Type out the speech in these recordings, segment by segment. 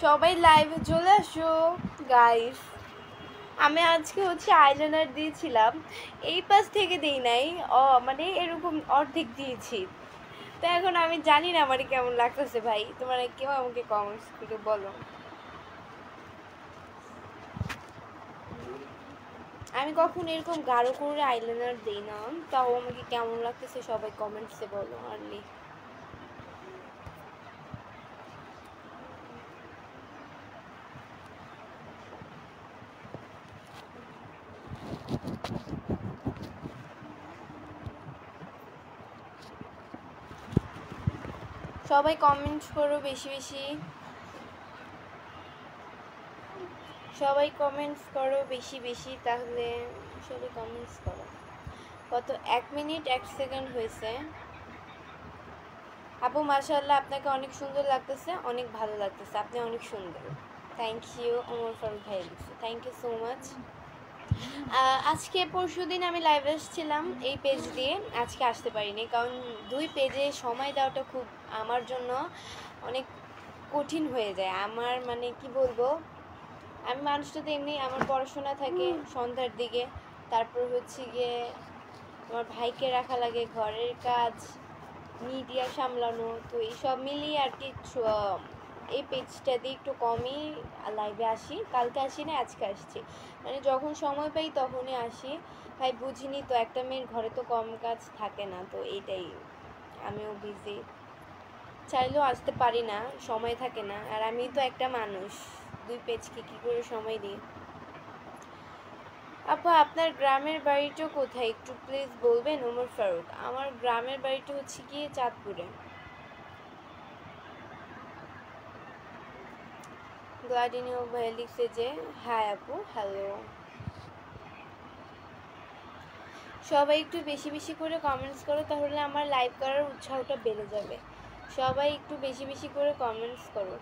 সবাই লাইভে চলে আসো গাইস। আমি আজকে আইলাইনার দিয়েছিলাম, এই পাশ থেকে দেই নাই, মানে এরকম অর্ধেক দিয়েছি। তো এখন আমি জানি না আমার কেমন লাগতেছে। ভাই তোমরা কেউ আমাকে কমেন্টস করে বলো। আমি কখন এরকম গাঢ় করে আইলাইনার দিই না, তাও আমাকে কেমন লাগতেছে সবাই কমেন্টসে বলো। আর্লি সবাই কমেন্টস করো বেশি বেশি, সবাই কমেন্টস করো বেশি বেশি, তাহলে সবাই কমেন্টস করো। কত 1 মিনিট 1 সেকেন্ড হয়েছে। আপু মাশাআল্লাহ, আপনাকে অনেক সুন্দর লাগতেছে, অনেক ভালো লাগতেছে, আপনি অনেক সুন্দর। থ্যাংক ইউ ওমর ফারুক ভাই লিখছে, থ্যাংক ইউ সো মাচ। আজকে পরশুদিন আমি লাইভে এসেছিলাম এই পেজ দিয়ে, আজকে আসতে পারিনি কারণ 2 পেজে সময় দেওয়াটা খুব আমার জন্য অনেক কঠিন হয়ে যায়। আমার মানে কি বলবো, আমি মানুষটা তো এমনি, আমার পড়াশোনা থাকে সন্ধ্যার দিকে, তারপর গিয়ে আমার ভাইকে রাখা লাগে, ঘরের কাজ, মিডিয়া সামলানো, তো এইসব মিলিয়ে আর কি এই পেজটা দিয়ে একটু কমই লাইভে আসি। কালকে আসি না, আজকে আসছি, মানে যখন সময় পাই তখনই আসি। ভাই বুঝিনি তো, একটা মেয়ের ঘরে তো কম কাজ থাকে না, তো এইটাই, আমিও বিজি, চাইলেও আসতে পারি না, সময় থাকে না। আর আমি তো একটা মানুষ, 2 পেজকে কী করে সময় দিই। আপু আপনার গ্রামের বাড়িটা কোথায় একটু প্লিজ বলবেন? ওমর ফারুক, আমার গ্রামের বাড়িটা গিয়ে চাঁদপুরে। গ্লাডিনিও ভাই লিখছে যে হাই আপু, হ্যালো। সবাই একটু বেশি বেশি করে কমেন্টস করো, তাহলে আমার লাইভ করার উৎসাহটা বেড়ে যাবে। সবাই একটু বেশি বেশি করে কমেন্টস করো।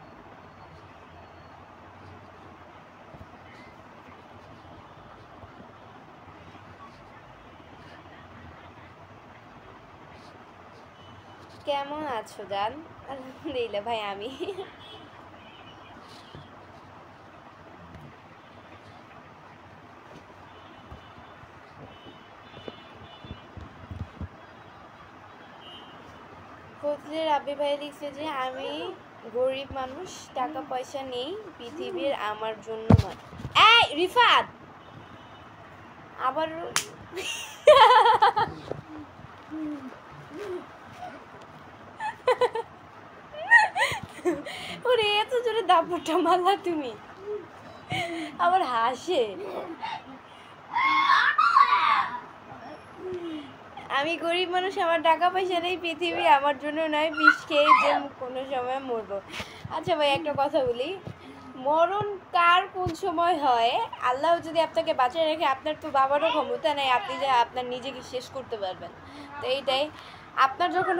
কেমন আছো জান? আলহামদুলিল্লাহ ভাই, আমি ফজলে রাব্বি ভাই লিখছে যে আমি গরিব মানুষ, টাকা পয়সা নেই, পৃথিবীর আমার জন্য নয়। এই রিফাত আবার ওরে এত জোরে দাপটটা মারলা তুমি, আবার হাসে। আমি গরিব মানুষ, আমার টাকা পয়সা নেই, পৃথিবী আমার জন্য নয়, বিষ খেয়ে যে কোনো সময় মরবো। আচ্ছা ভাই একটা কথা বলি, মরণ কার কোন সময় হয়, আল্লাহ যদি আপনাকে বাঁচিয়ে রাখে, আপনার তো বাবারও ক্ষমতা নেই আপনি যে আপনার নিজেকে শেষ করতে পারবেন। তো এইটাই, আপনার যখন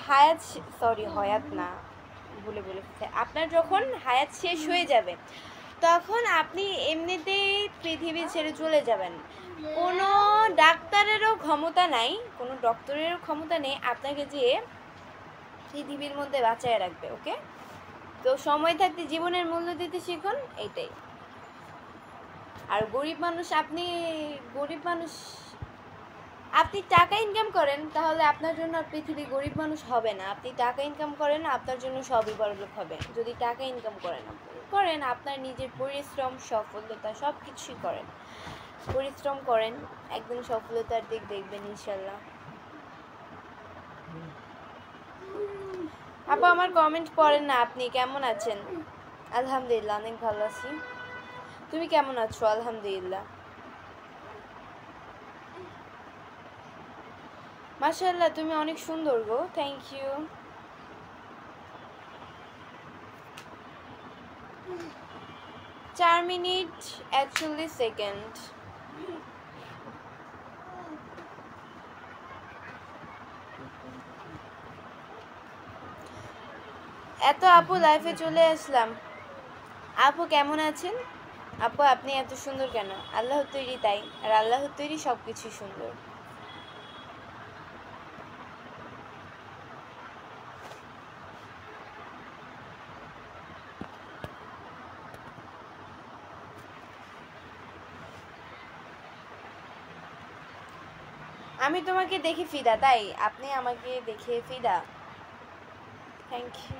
হায়াত না, বলে আপনার যখন হায়াত শেষ হয়ে যাবে, তখন আপনি এমনিতেই পৃথিবী ছেড়ে চলে যাবেন। কোনো ডাক্তারেরও ক্ষমতা নাই, কোনো ডক্টরেরও ক্ষমতা নেই আপনাকে যে পৃথিবীর মধ্যে বাঁচায় রাখবে। ওকে, তো সময় থাকতে জীবনের মূল্য দিতে শিখুন, এইটাই। আর গরিব মানুষ, আপনি টাকা ইনকাম করেন, তাহলে আপনার জন্য পৃথিবী গরিব মানুষ হবে না। আপনি টাকা ইনকাম করেন, আপনার জন্য সবই বড়লোক হবে। যদি টাকা ইনকাম করেন আপনার নিজের পরিশ্রম, সফলতা সব কিছুই করেন, পরিশ্রম করেন, একদিন সফলতার দিক দেখবেন ইনশাল্লাহ। আপু আমার কমেন্ট পড়েন না, আপনি কেমন আছেন? আলহামদুলিল্লাহ অনেক ভালো আছি, তুমি কেমন আছো? আলহামদুলিল্লাহ, মাশাআল্লাহ তুমি অনেক সুন্দর গো, থ্যাংক ইউ। 4 minute 41 second. এত আপু লাইফে চলে আসলাম। আপু কেমন আছেন? আপু আপনি এত সুন্দর কেন? আল্লাহর তৈরি তাই, আর আল্লাহর তৈরি সব কিছু সুন্দর। আমি তোমাকে দেখে ফিদা, তাই আপনি আমাকে দেখে ফিদা। Thank you.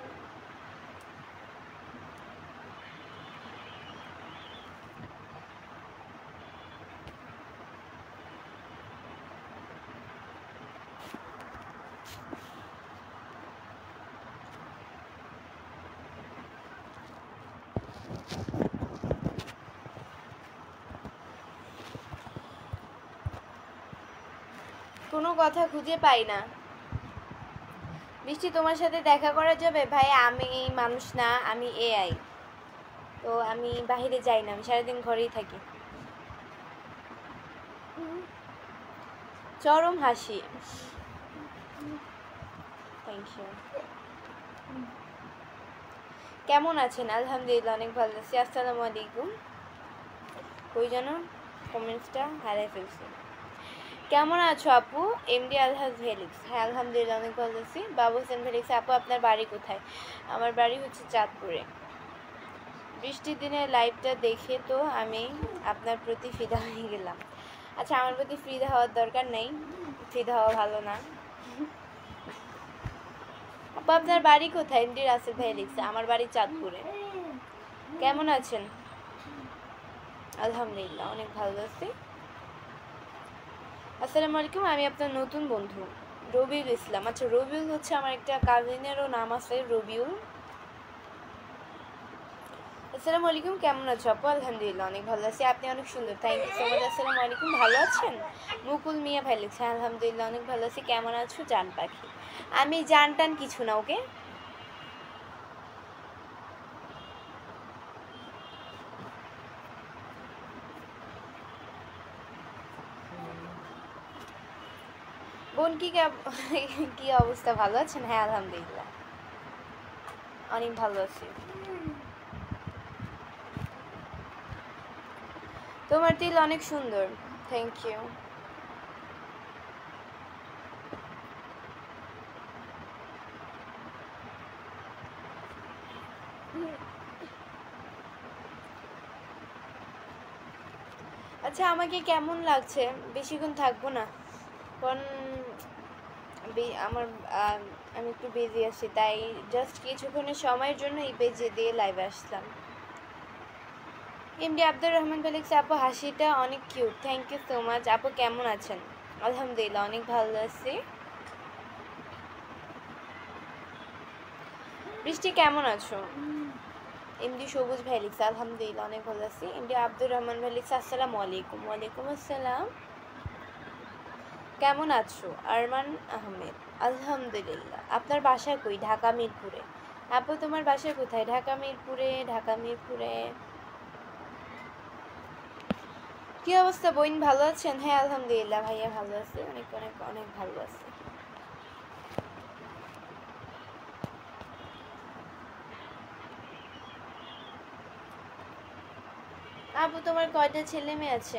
কোনো কথা খুঁজে পাই না। বৃষ্টি, তোমার সাথে দেখা করা যাবে? ভাই আমি মানুষ না, আমি এআই, তো আমি বাইরে যাই না, আমি সারাদিন ঘরেই থাকি। চরম হাসি। Thank you. কেমন আছেন? আলহামদুলিল্লাহ অনেক ভালো আছি। আসসালামু আলাইকুম। কই জানো কমেন্টসটা হারিয়ে ফেলছি। কেমন আছো আপু? এমডি আলহাজ ভেলিক্স। হ্যাঁ আলহামদুলিল্লাহ অনেক ভালো আছি। বাবু হোসেন ভেলিক্স। আপু আপনার বাড়ি কোথায়? আমার বাড়ি হচ্ছে চাঁদপুরে। বৃষ্টির দিনে লাইভটা দেখে তো আমি আপনার প্রতি ফিদা হয়ে গেলাম। আচ্ছা, আমার প্রতি ফিদা হওয়ার দরকার নেই, ফিদা হওয়া ভালো না। আপু আপনার বাড়ি কোথায়? এমডি রাসেল ভেলিক্স। আমার বাড়ি চাঁদপুরে। কেমন আছেন? আলহামদুলিল্লাহ অনেক ভালো আছি। আসসালামু আলাইকুম। আমি আপনার নতুন বন্ধু রবিউল ইসলাম। আচ্ছা, রবিউল হচ্ছে আমার একটা কাজিনেরও নাম আছে রবিউল। আসসালামু আলাইকুম। কেমন আছো আপু? আলহামদুলিল্লাহ অনেক ভালো আছি। আপনি অনেক সুন্দর। Thank you so much. আসসালামু আলাইকুম। ভালো আছেন? মুকুল মিয়া ভাই লিখছে। আলহামদুলিল্লাহ অনেক ভালো আছি। কেমন আছো জান পাখি? আমি জান টান কিছু না, ওকে। বোন কি অবস্থা? ভালো আছেন? হ্যাঁ আলহামদুলিল্লাহ অনেক ভালো আছি। তোমার তিল অনেক সুন্দর। Thank you. আচ্ছা, আমাকে কেমন লাগছে? বেশিক্ষণ থাকবো না, কারণ আমার আমি একটু বিজি আছি, তাই জাস্ট কিছুক্ষণের সময়ের জন্য এই পেজে দিয়ে লাইভে আসলাম। এমডি আব্দুর রহমান বলেছে আপু হাসিটা অনেক cute. Thank you so much. আপু কেমন আছেন? আলহামদুলিল্লাহ অনেক ভালো আছি। বৃষ্টি কেমন আছো? এমডি সবুজ ভাই লিখছে আলহামদুলিল্লাহ অনেক ভালো আছি। এমডি আব্দুর রহমান ভাই লিখছে আসসালামু আলাইকুম। ওয়ালাইকুম আসসালাম। কেমন আছো? আরমান আহমেদ। আলহামদুলিল্লাহ। আপনার বাসা কই? ঢাকা মিরপুরে। আপু তোমার বাসা কোথায়? ঢাকা মিরপুরে। ঢাকা মিরপুরে। কি অবস্থা বোন, ভালো আছেন? হ্যাঁ আলহামদুলিল্লাহ ভাইয়া ভালো আছে, অনেক অনেক অনেক ভালো আছে। আপু তোমার কয়টা ছেলে মেয়ে আছে?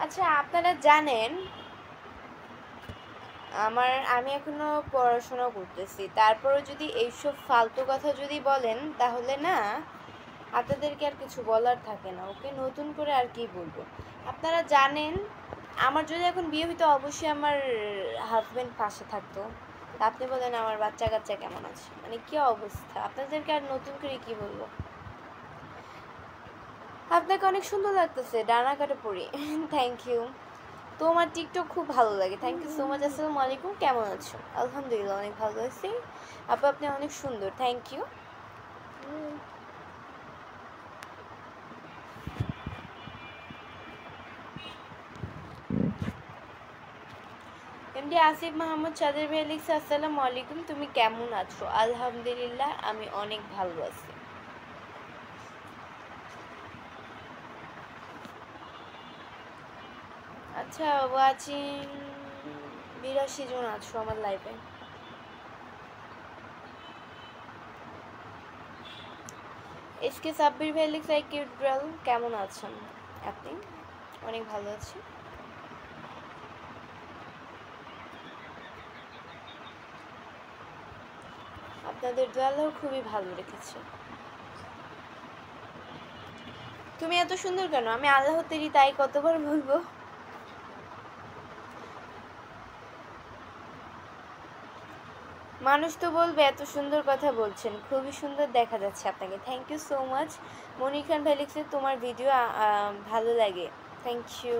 আচ্ছা, আপনারা জানেন আমি এখনো পড়াশোনা করতেছি, তারপরে যদি এইসব ফালতু কথা যদি বলেন তাহলে না আপনাদেরকে আর কিছু বলার থাকে না, ওকে। নতুন করে আর কি বলবো? আপনারা জানেন আমার যদি এখন বিয়ে হইতো অবশ্যই আমার হাজবেন্ড পাশে থাকতো। আপনি বলেন আমার বাচ্চা কাচ্চা কেমন আছে, মানে কি অবস্থা? আপনাদেরকে আর নতুন করে কি বলবো? আপনাকে অনেক সুন্দর লাগতেছে ডানা কাটা পরি। Thank you. তোমার টিকটক খুব ভালো লাগে। Thank you so much. আসসালামু আলাইকুম। কেমন আছো? আলহামদুলিল্লাহ অনেক ভালো আছি। আপু আপনি অনেক সুন্দর। Thank you. MD Asif Mahmud সাদের ভাই লিখছে আসসালামু আলাইকুম। তুমি কেমন আছো? আলহামদুলিল্লাহ আমি অনেক ভালো আছি। আচ্ছা, ওয়াচিং 82 জন আছো আমার লাইভে। এসকে সাব্বির ভাই লিখছে কিউট গার্ল। কেমন আছেন আপনি? অনেক ভালো আছি। আপনাদের দোয়াল্লাহ খুবই ভালো রেখেছে। তুমি এত সুন্দর কেন? আমি আল্লাহ তেরি তাই কতবার বলবো? মানুষ তো বলবে এত সুন্দর কথা বলছেন, খুবই সুন্দর দেখা যাচ্ছে আপনাকে। Thank you so much. Monir Khan ভাই লিখছে তোমার ভিডিও ভালো লাগে। Thank you.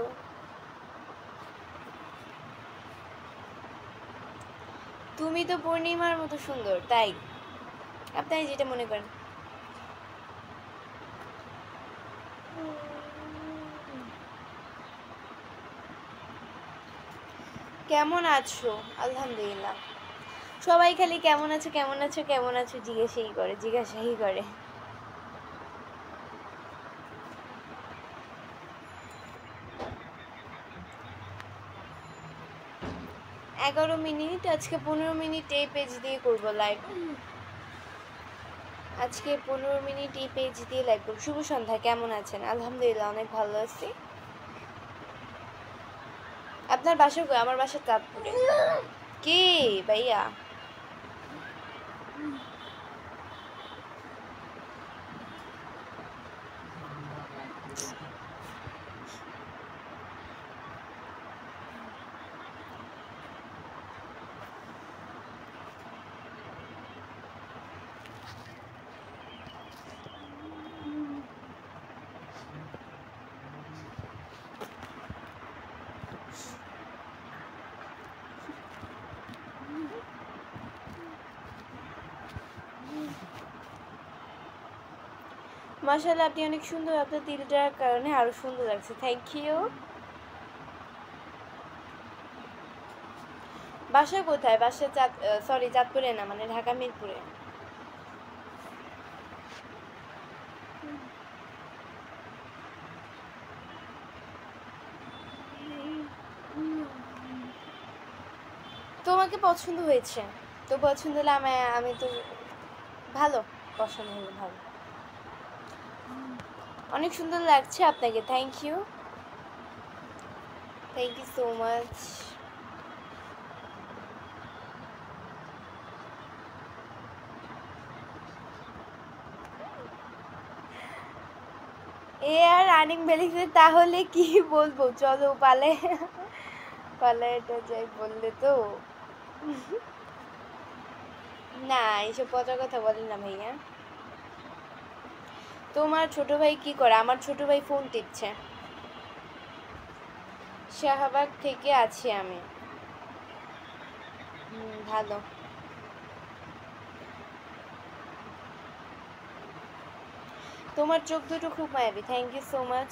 তুমি তো পূর্ণিমার মতো সুন্দর, তাই আপনি যেটা মনে করেন। কেমন আছো? আলহামদুলিল্লাহ। সবাই খালি কেমন আছো কেমন আছো কেমন আছো জিজ্ঞাসাই করে। 11 মিনিট, আজকে 15 মিনিট এই পেজ দিয়ে করবো লাইভ। আজকে 15 মিনিট এই পেজ দিয়ে লাইভ করবো। শুভ সন্ধ্যা, কেমন আছেন? আলহামদুলিল্লাহ অনেক ভালো আছি। আপনার বাসা কই? আমার বাসা চাঁদপুরে। কে ভাইয়া? মাশাআল্লাহ আপনি অনেক সুন্দর, আপনার তিলটার কারণে আরো সুন্দর লাগছে। Thank you. বাসা কোথায়? বাসা চাঁদপুরে না, মানে ঢাকা মিরপুরে। তোমাকে পছন্দ হয়েছে তো, পছন্দ হলে আমি তো ভালো, পছন্দ হলে ভালো। অনেক সুন্দর লাগছে আপনাকে। Thank you so much. এ আর রানিং বেলিছে, তাহলে কি বলবো, চলো পালাইটা যাই বললে তো। না, এইসব পচার কথা বলেন না ভাইয়া। তোমার ছোট ভাই কি করে? আমার ছোট ভাই ফোন টিপছে। শাহবাগ থেকে আছি আমি। ভালো। তোমার চোখ দুটো খুব মায়াবী। Thank you so much.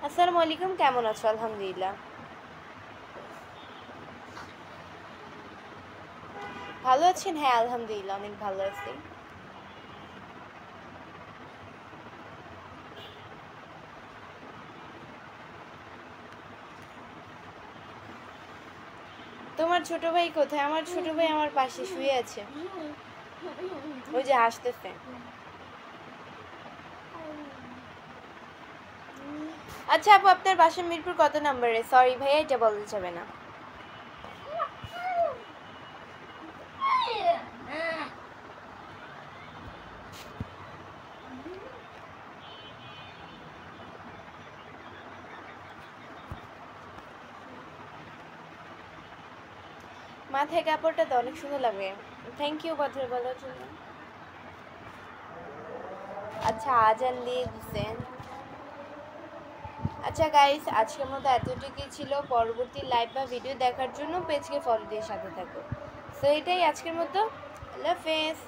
আসসালামু আলাইকুম, কেমন আছো? আলহামদুলিল্লাহ ভালো আছেন? হ্যাঁ আলহামদুলিল্লাহ অনেক ভালো আছি। তোমার ছোট ভাই কোথায়? আমার ছোট ভাই আমার পাশে শুয়ে আছে, ওই যে হাসতেছে। আচ্ছা আপু, আপনার বাসা মিরপুর কত নম্বরে? সরি ভাইয়া, এটা বলতে যাবে না। মাথায় কাপড়টা তো অনেক সুন্দর লাগে। থ্যাংক ইউ কথা বলার জন্য। আচ্ছা আজান দিয়ে দিচ্ছেন। আচ্ছা গাইস, আজকের মতো এতটুকুই ছিল। পরবর্তী লাইভ বা ভিডিও দেখার জন্য পেজকে ফলো দিয়ে সাথে থাকো। সো এটাই আজকের মতো। আল্লাহ হাফেজ।